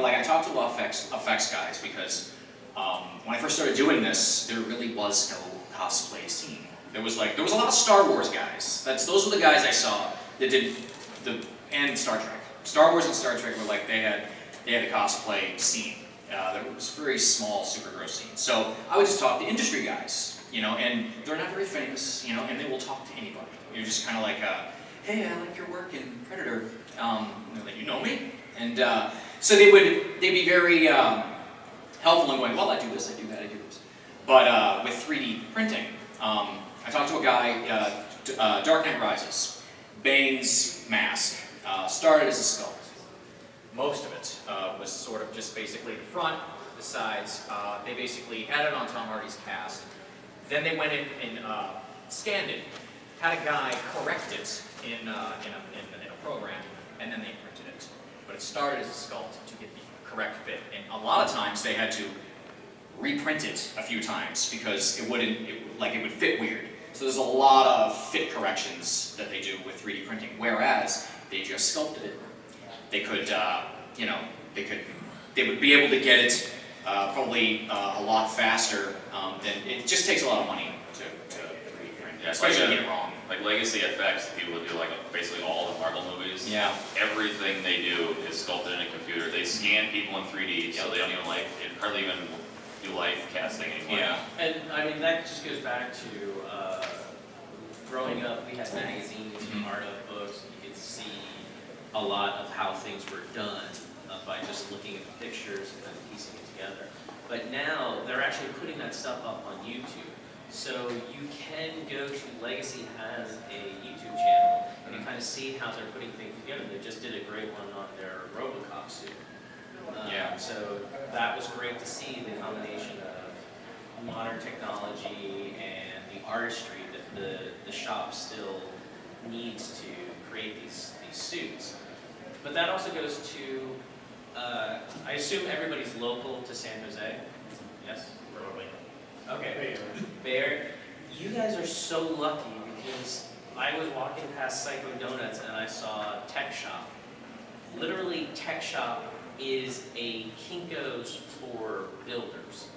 S7: like I talked to a lot of effects guys, because when I first started doing this, there really was no cosplay scene. There was a lot of Star Wars guys. Those were the guys I saw that did and Star Trek. Star Wars and Star Trek were like, they had a cosplay scene. There was a very small superhero scene. So I would just talk to industry guys, and they're not very famous, and they will talk to anybody. You're just kind of like, hey, I like your work in Predator. And they're like, you know me? And so they'd be very helpful in going, well, I do this, I do that, I do this. But with 3D printing, I talked to a guy, Dark Knight Rises, Bane's mask, started as a sculpt. Most of it was sort of just basically the front, the sides. They basically had it on Tom Hardy's cast. Then they went in and scanned it, had a guy correct it in a program, and then they printed it. But it started as a sculpt to get the correct fit. And a lot of times they had to reprint it a few times because it would fit weird. So there's a lot of fit corrections that they do with 3D printing, whereas they just sculpted it. They could you know, they would be able to get it probably a lot faster than, it just takes a lot of money to 3D print,
S3: Yeah,
S7: especially
S3: like,
S7: to get it wrong.
S3: Like Legacy FX, the people who do like basically all the Marvel movies.
S7: Yeah.
S3: Everything they do is sculpted in a computer. They scan people in 3D, so they don't even like, it hardly even do life casting anymore.
S7: Yeah.
S6: And I mean, that just goes back to growing up, we had magazines and art of books, and you could see a lot of how things were done by just looking at the pictures and then piecing it together. But now, they're actually putting that stuff up on YouTube. So you can go to, Legacy has a YouTube channel, and you kind of see how they're putting things together. They just did a great one on their RoboCop suit.
S7: Yeah.
S6: So that was great to see the combination of modern technology and the artistry that the shop still needs to create these suits. But that also goes to, I assume everybody's local to San Jose? Yes? Okay. Bay Area. You guys are so lucky because I was walking past Psycho Donuts and I saw Tech Shop. Literally, Tech Shop is a Kinko's for builders.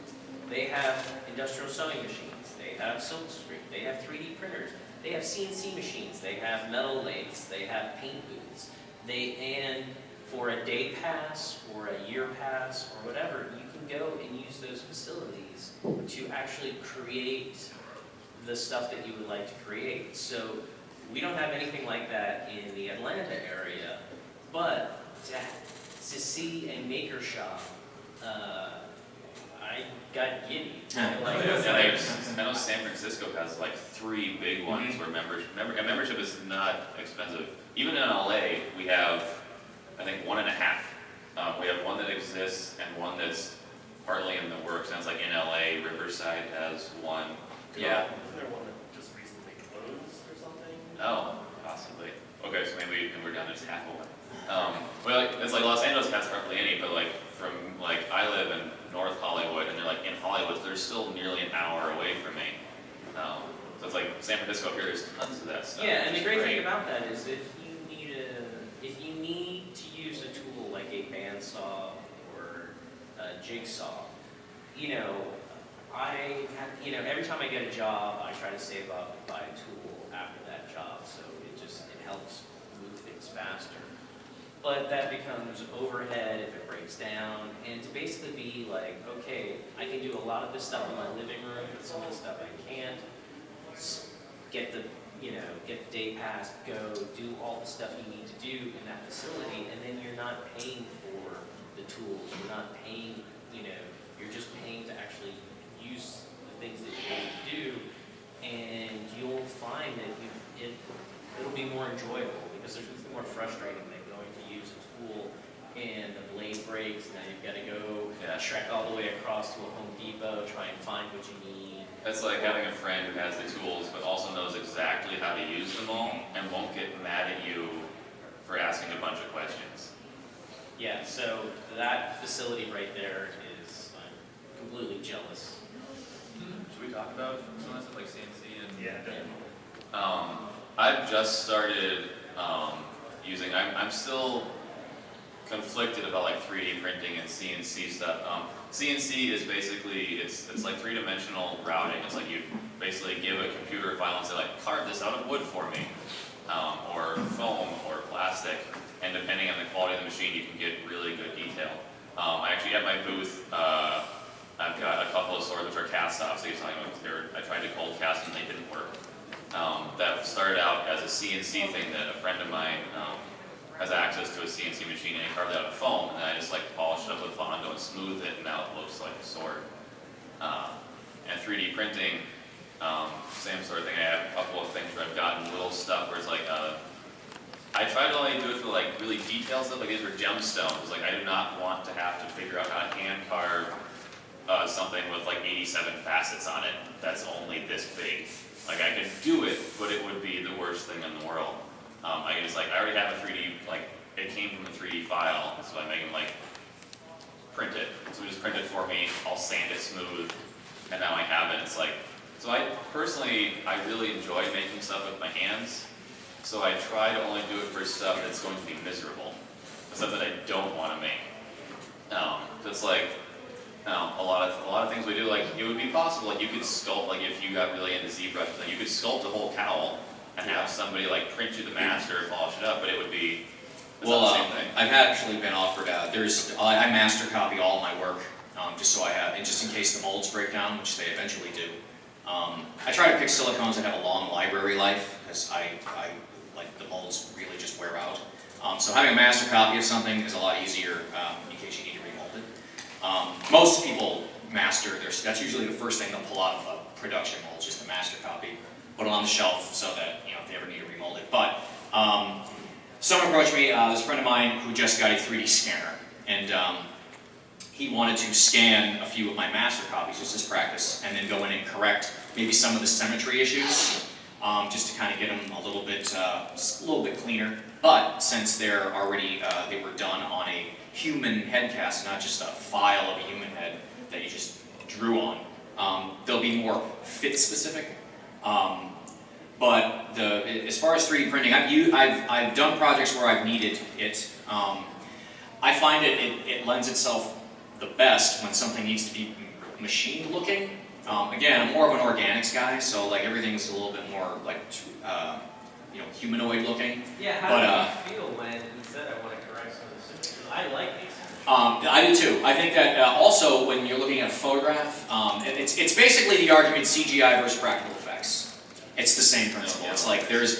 S6: They have industrial sewing machines, they have silk screen, they have 3D printers, they have CNC machines, they have metal lathes, they have paint booths. And for a day pass or a year pass or whatever, you can go and use those facilities to actually create the stuff that you would like to create. So we don't have anything like that in the Atlanta area, but to see a maker shop, I got giddy.
S3: I know San Francisco has like 3 big ones where membership is not expensive. Even in LA, we have, I think, 1.5. We have one that exists and one that's partly in the works. Sounds like in LA, Riverside has one.
S7: Yeah.
S4: Isn't there one that just recently closed or something?
S3: Oh, possibly. Okay, so maybe we're down to just half of one. Well, it's like Los Angeles has hardly any, but like from like I live in North Hollywood, and they're like in Hollywood, they're still nearly an hour away from me. So it's like San Francisco here. There's tons of that stuff.
S6: Yeah, and the
S3: which is
S6: great thing about that is if you need to use a tool like a bandsaw or a jigsaw, every time I get a job, I try to save up and buy a tool after that job, so it helps move things faster. But that becomes overhead if it breaks down, and to basically be like, okay, I can do a lot of this stuff in my living room, but some of the stuff I can't. Get the day pass, go do all the stuff you need to do in that facility, and then you're not paying for the tools. You're not paying, you're just paying to actually use the things that you need to do, and you'll find that it'll be more enjoyable because there's nothing more frustrating than going to use a tool and the blade breaks, and now you've got to go trek all the way across to a Home Depot, try and find what you need.
S3: It's like having a friend who has the tools but also knows exactly how to use them all and won't get mad at you for asking a bunch of questions.
S6: Yeah, so that facility right there is, I'm completely jealous.
S2: Should we talk about some of that stuff like CNC and?
S4: Yeah, definitely.
S3: I've just started using. I'm still conflicted about like 3D printing and CNC stuff. CNC is basically it's like 3-dimensional routing. It's like you basically give a computer file and say like carve this out of wood for me, or foam or plastic, and depending on the quality of the machine, you can get really good detail. I actually at my booth. I've got a couple of swords which are cast off, so you're talking about I tried to cold cast and they didn't work. That started out as a CNC thing that a friend of mine has access to a CNC machine, and he carved it out of foam, and then I just like polished it up with Bondo and smoothed it, and now it looks like a sword. And 3D printing, same sort of thing. I have a couple of things where I've gotten little stuff where it's like, I try to only do it for like really detailed stuff, like these were gemstones. Like I do not want to have to figure out how to hand carve something with like 87 facets on it that's only this big. Like I could do it, but it would be the worst thing in the world. I can just like, I already have a 3D, like it came from a 3D file, so I make them like print it. So just print it for me, I'll sand it smooth, and now I have it. It's like, so I really enjoy making stuff with my hands. So I try to only do it for stuff that's going to be miserable, the stuff that I don't want to make.
S2: it's like, a lot of things we do, like, it would be possible, like, you could sculpt, like, if you got really into ZBrush, like, you could sculpt a whole cowl and have somebody, like, print you the master, polish it up, but it would be, it's
S7: Well,
S2: not the same thing.
S7: I've actually been offered, I master copy all my work, just so I have, and just in case the molds break down, which they eventually do. I try to pick silicones that have a long library life, because I like the molds really just wear out. So having a master copy of something is a lot easier in case you need to remold it. Most people master, that's usually the first thing they'll pull out of a production mold, just a master copy, put it on the shelf so that, if they ever need to remold it. But someone approached me, there's a friend of mine who just got a 3D scanner, and he wanted to scan a few of my master copies just as practice, and then go in and correct maybe some of the symmetry issues, just to kind of get them a little bit cleaner. But since they're already, they were done on a human head cast, not just a file of a human head that you just drew on, they'll be more fit specific. But as far as 3D printing, I've done projects where I've needed it. I find it lends itself the best when something needs to be machined looking. Again, I'm more of an organics guy, so like everything's a little bit more like humanoid looking.
S6: Yeah, how do you feel when you said I want to correct some of the symptoms? I like these.
S7: I do too. I think that also when you're looking at a photograph, it's basically the argument CGI versus practical effects. It's the same principle. It's like there's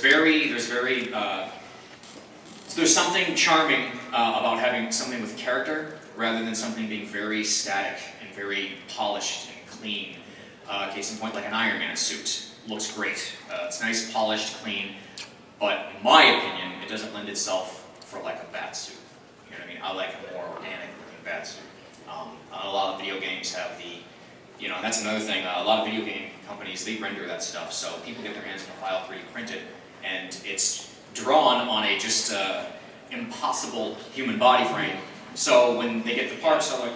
S7: something charming about having something with character rather than something being very static and very polished and clean. Case in point, like an Iron Man suit looks great. It's nice, polished, clean, but in my opinion, it doesn't lend itself for like a bat suit. You know what I mean? I like a more organic looking bat suit. A lot of video games have and that's another thing. A lot of video game companies, they render that stuff, so people get their hands on a file 3D printed, and it's drawn on a just impossible human body frame. So when they get the parts, they're like,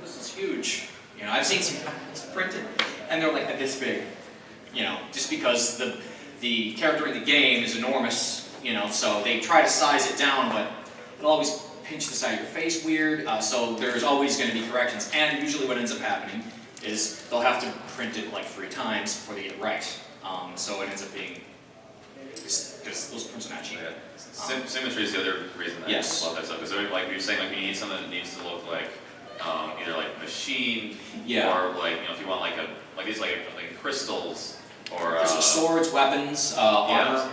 S7: this is huge. I've seen some guys printed, and they're like this big. Just because the character in the game is enormous, so they try to size it down, but it'll always pinch the side of your face weird, so there's always going to be corrections. And usually what ends up happening is they'll have to print it like 3 times before they get it right. So it ends up being, because those prints are not cheap.
S2: Symmetry is the other reason that
S7: Yes.
S2: I love that stuff. Because like you're saying, like you need something that needs to look like either like machined, or like if you want like these like crystals or
S7: swords, weapons, armor.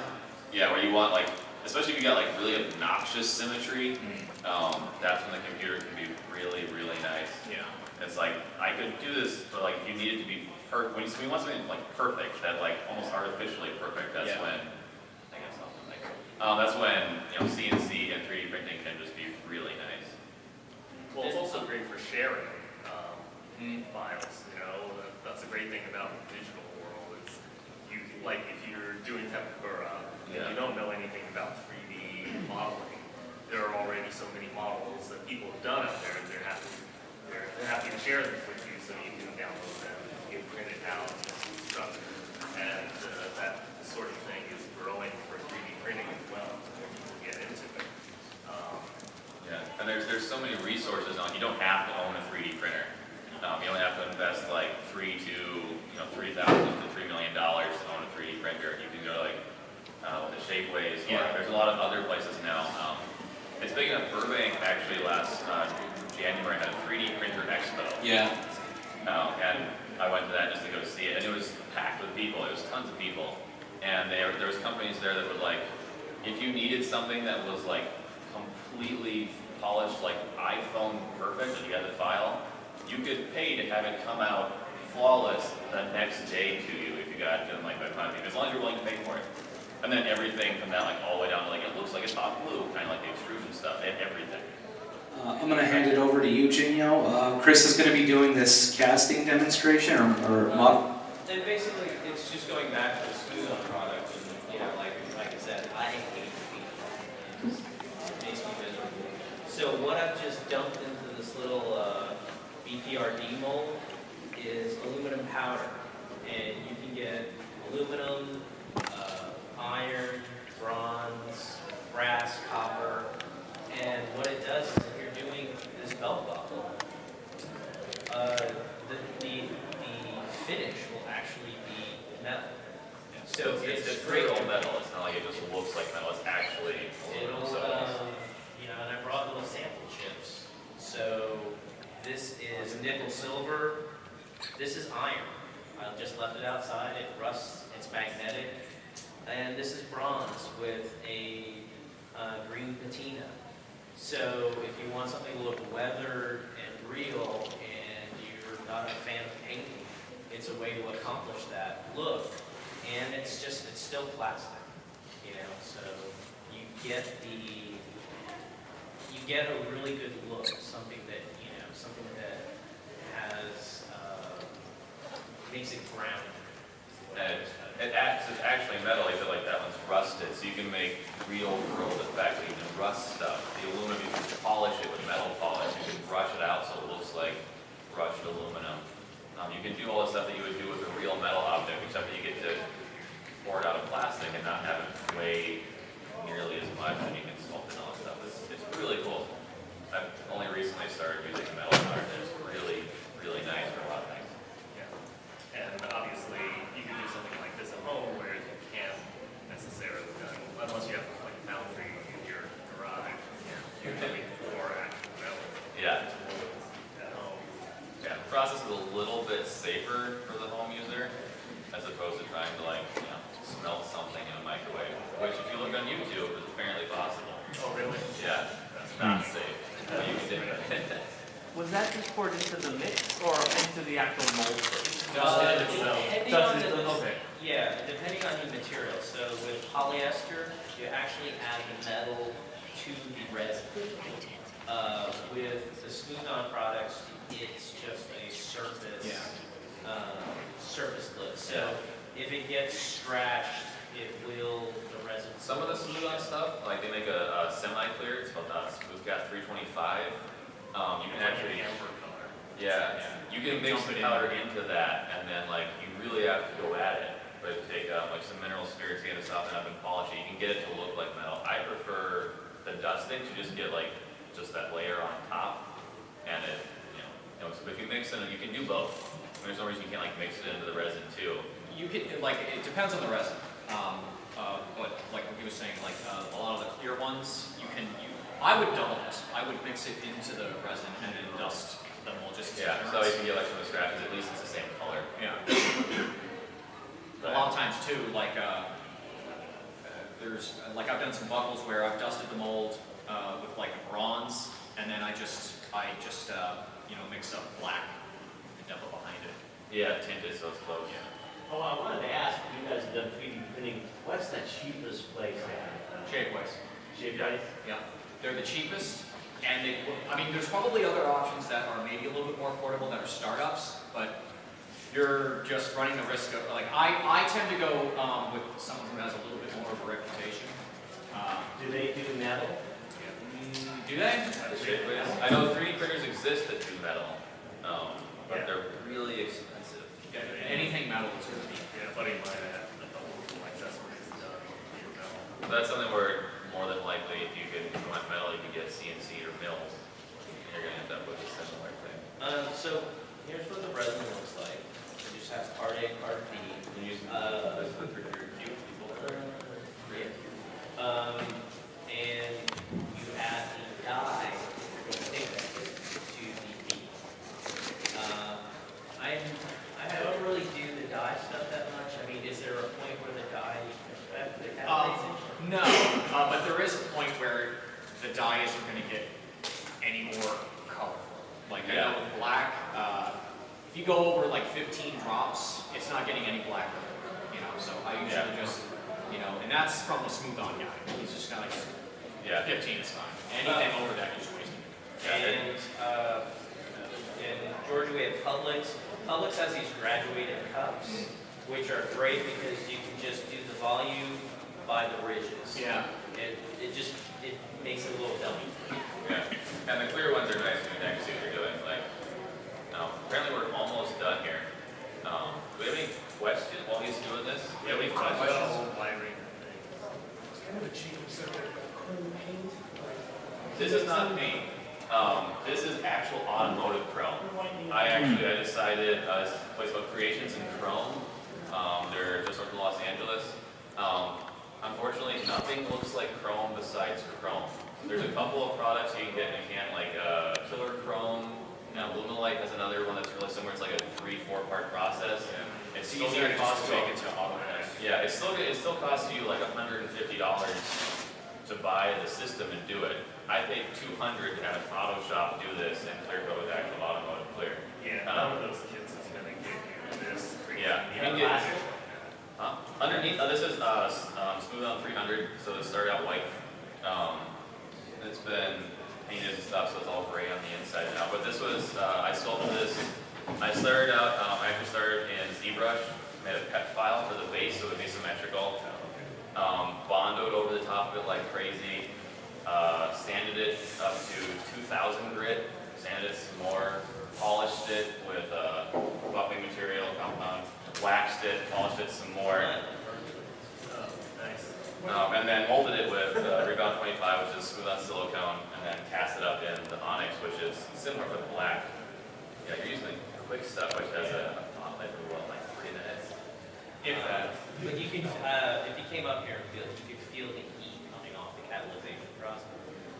S2: Yeah, where you want like, especially if you got like really obnoxious symmetry, that's when the computer can be really, really nice.
S7: Yeah.
S2: It's like I could do this, but like you need it to be perfect. When you want something like perfect, that like almost artificially perfect, that's when I guess that's when CNC and 3D printing can just be really nice.
S4: Well, it's also great for sharing files. That's a great thing about the digital world is like if you're doing tempura and you don't know anything about 3D modeling, there are already so many models that people have done out there, and they're happy to share them with you, so you can download them, you can print it out in this structure, and that sort of thing is growing for 3D printing as well. So people get into it.
S2: Yeah, and there's so many resources on. You don't have to own a 3D printer. You don't have to invest like $3,000 to $3 million to own a 3D printer. You can go like the Shapeways. There's a lot of other places now. It's big enough. Burbank actually last January had a 3D printer expo.
S7: Yeah.
S2: And I went to that just to go see it, and it was packed with people. It was tons of people, and there was companies there that would like, if you needed something that was like completely polished, like iPhone perfect, and you had the file, you could pay to have it come out flawless the next day to you if you got it done like by time, as long as you're willing to pay for it. And then everything from that, like all the way down to like it looks like it's hot glue, kind of like the extrusion stuff. They had everything.
S10: I'm going to hand it over to you, Jinyo. Chris is going to be doing this casting demonstration or model.
S6: And basically, it's just going back to the smooth on product, and like I said, I hate feet. It makes me miserable. So what I've just dumped into this little BPRD mold is aluminum powder, and you can get aluminum, iron, bronze, brass, copper, and what it does is if you're doing this belt buckle, nickel silver. This is iron. I just left it outside. It rusts. It's magnetic. And this is bronze with a green patina. So if you want something to look weathered and real, and you're not a fan of painting, it's a way to accomplish that look. And it's still plastic, you know. So you get a really good look, something that has makes it grounded.
S2: And it's actually metal, I feel like that one's rusted, so you can make real world effect, you can rust stuff. The aluminum, you can polish it with metal polish, you can brush it out so it looks like brushed aluminum. You can do all the stuff that you would do with a real metal object, except that you get to pour it out of plastic and not have it weigh nearly as much, and you can sculpt and all that stuff. It's really cool. I've only recently started using metal art, and it's really, really nice for a lot of things.
S4: Yeah. And obviously, you can do something like this at home where you can't necessarily, unless you have like a foundry in your garage, you're looking for actual metal.
S2: Yeah.
S4: At home.
S2: Yeah, the process is a little bit safer for the home user, as opposed to trying to smelt something in a microwave, which if you look on YouTube is apparently possible.
S4: Oh, really?
S2: Yeah, that's not safe, but you can do it.
S11: Was that just poured into the mix or into the actual mold first?
S6: Depending on
S11: Okay.
S6: Yeah, depending on the material. So with polyester, you actually add the metal to the resin. With the smooth-on products, it's just a surface look. So if it gets scratched, the resin.
S2: Some of the smooth-on stuff, like they make a semi-clear, it's called Smooth Gas 325. You can actually, you can mix the powder into that, and then you really have to go at it. But if you take some mineral spirits, you get to soften up and polish it, you can get it to look like metal. I prefer the dusting to just get just that layer on top, and it, so if you mix it, you can do both. There's no reason you can't mix it into the resin too.
S7: You can, it depends on the resin. But like what he was saying, a lot of the clear ones, I would mix it into the resin and then dust them all just
S2: Yeah, so you can get some of the scratches, at least it's the same color.
S7: Yeah. A lot of times too, there's, I've done some buckles where I've dusted the mold with a bronze, and then I just mix up black and dump it behind it.
S2: Yeah, tinted so it's close.
S7: Yeah.
S12: Oh, I wanted to ask, you guys have done 3D printing, what's the cheapest place?
S7: Shapeways.
S12: Shapeways?
S7: Yeah. They're the cheapest, and there's probably other options that are maybe a little bit more affordable that are startups, but you're just running the risk of, I tend to go with someone who has a little bit more of a reputation.
S12: Do they do metal?
S7: Do they?
S2: I know 3D printers exist that do metal, but they're really expensive.
S7: Yeah, anything metal is going to be.
S4: Yeah, buddy of mine had a couple of accessories done in metal.
S2: That's something where more than likely, if you want metal, you can get CNC or mill. You're going to end up with a similar thing.
S6: So here's what the resin looks like. It just has part A, part B.
S2: This is the 3D people.
S6: And you add the dye to the bead. I don't really do the dye stuff that much. Is there a point where the dye affects the colorization?
S7: No, but there is a point where the dye isn't going to get any more colorful. I know with black, if you go over 15 drops, it's not getting any blacker. So I usually just, and that's from the smooth-on guy. He's just kind of 15 is fine. Anything over that is wasting.
S6: And in Georgia, we have Publix. Publix has these graduated cups, which are great because you can just do the volume by the ridges.
S7: Yeah.
S6: It makes it a little dummy.
S2: Yeah, and the clear ones are nice when you actually see what you're doing. Apparently we're almost done here. Do we have any questions while he's doing this?
S4: Yeah, we've talked about a whole wide range of things.
S2: This is not paint. This is actual automotive chrome. I decided, this is a place called Creations in Chrome. They're just north of Los Angeles. Unfortunately, nothing looks like chrome besides chrome. There's a couple of products you can get in a can, like killer chrome, aluminum Light has another one that's really similar. It's like a 3-4 part process. It's
S7: It's
S2: still
S7: easier
S2: gonna
S7: to just
S2: cost
S7: make
S2: you.
S7: it to auto test.
S2: Yeah, it still costs you like $150 to buy the system and do it. I paid $200 to have an auto shop do this and clear code with actual automotive clear.
S4: Yeah, none of those kids is gonna give you this.
S2: Yeah, you can get, underneath, this is Smooth on 300, so it started out white. It's been painted and stuff, so it's all gray on the inside now. But this was, I sculpted this. I started out, I actually started in ZBrush, made a pet file for the base so it would be symmetrical. Bondoed over the top of it like crazy. Sanded it up to 2000 grit. Sanded it some more. Polished it with buffing material compound. Waxed it, polished it some more. And then molded it with Rebound 25, which is smooth on silicone, and then cast it up in the Onyx, which is similar but black. Yeah, you're using quick stuff, which has a hot life of what, like 3 minutes?
S6: But you can, if you came up here and feel, you could feel the heat coming off the catalyzation process.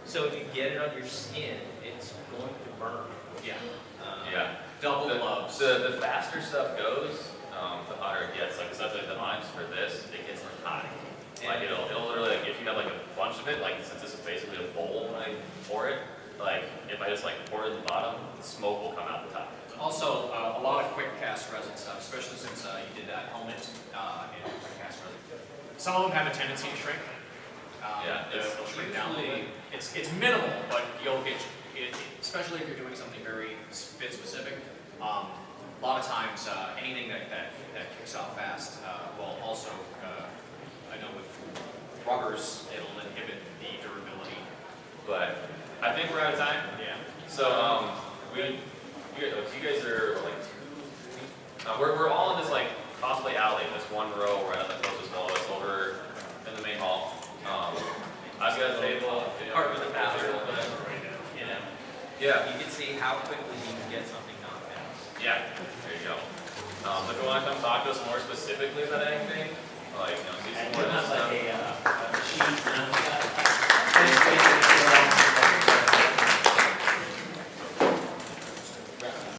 S6: So if you get it on your skin, it's going to burn.
S7: Yeah.
S2: Yeah.
S7: Double
S2: The-
S7: gloves.
S2: The faster stuff goes, the hotter it gets. Like, especially the Onyx for this, it gets hot. Like, it'll literally, like, if you have like a bunch of it, like, since this is basically a bowl when I pour it, like, if I just like pour it at the bottom, the smoke will come out the top.
S7: Also, a lot of quick cast resin stuff, especially since you did that helmet in quick cast resin. Some of them have a tendency to shrink.
S2: Yeah, it's
S7: they'll shrink down a little
S2: usually-
S7: bit. It's minimal, but you'll get, especially if you're doing something very fit specific. A lot of times, anything that kicks off fast will also, I know with rubbers, it'll inhibit the durability.
S2: But I think we're out of time.
S7: Yeah.
S2: So, you guys are like, we're all in this like cosplay alley, this one row right at the closest wall. It's over in the main hall. I've got a table,
S6: Part of the bathroom, but, you know,
S2: yeah,
S6: you can see how quickly you can get something knocked out.
S2: yeah, there you go. If you want to come talk to us more specifically about anything, like, see some
S12: And
S2: more
S12: you
S2: of this
S12: have
S2: stuff.
S12: like a sheet, and